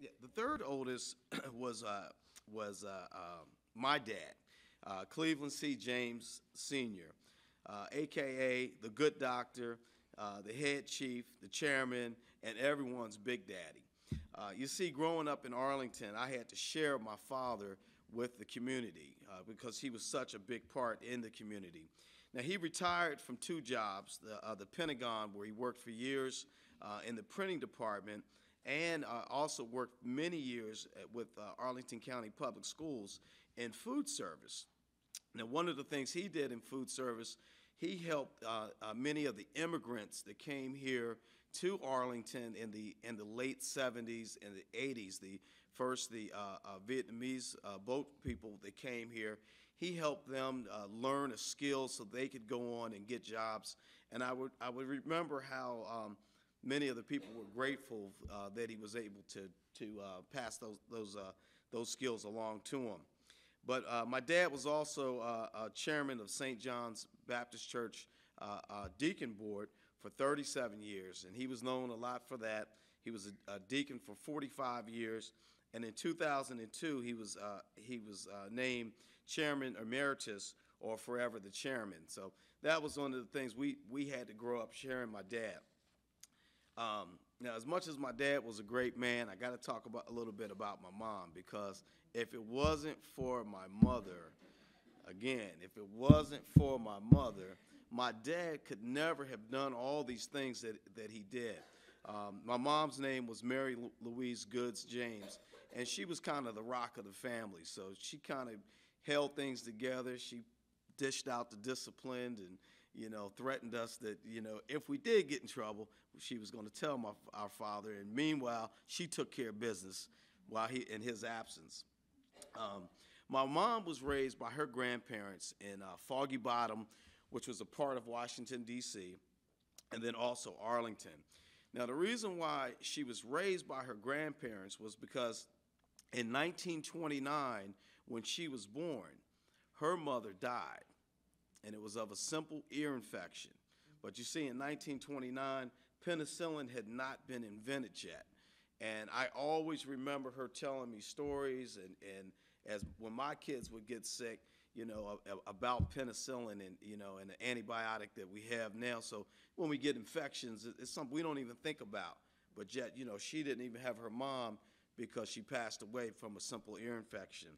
Yeah, the third oldest was my dad, Cleveland C. James Sr., AKA the Good Doctor, the head chief, the chairman, and everyone's Big Daddy. You see, growing up in Arlington, I had to share my father with the community because he was such a big part in the community. Now, he retired from two jobs, the Pentagon, where he worked for years in the printing department, and also worked many years with Arlington County Public Schools in food service. Now, one of the things he did in food service, he helped many of the immigrants that came here to Arlington in the late 70s and the 80s. The Vietnamese boat people that came here, he helped them learn a skill so they could go on and get jobs. And I would remember how many of the people were grateful that he was able to pass those skills along to them. But my dad was also chairman of St. John's Baptist Church Deacon Board for 37 years, and he was known a lot for that. He was a deacon for 45 years, and in 2002 he was named chairman emeritus, or forever the chairman. So that was one of the things we had to grow up sharing my dad. Now, as much as my dad was a great man, I got to talk about a little bit about my mom, because if it wasn't for my mother, if it wasn't for my dad could never have done all these things that he did. My mom's name was Mary Louise Goods James, and she was kind of the rock of the family. So she kind of held things together. She dished out the discipline and, threatened us that, if we did get in trouble, she was going to tell our father. And meanwhile, she took care of business while in his absence. My mom was raised by her grandparents in Foggy Bottom, which was a part of Washington, D.C., and then also Arlington. Now, the reason why she was raised by her grandparents was because in 1929, when she was born, her mother died, and it was of a simple ear infection. But you see, in 1929, penicillin had not been invented yet. And I always remember her telling me stories, and as when my kids would get sick, about penicillin and, and the antibiotic that we have now. So when we get infections, it's something we don't even think about. But yet, she didn't even have her mom because she passed away from a simple ear infection.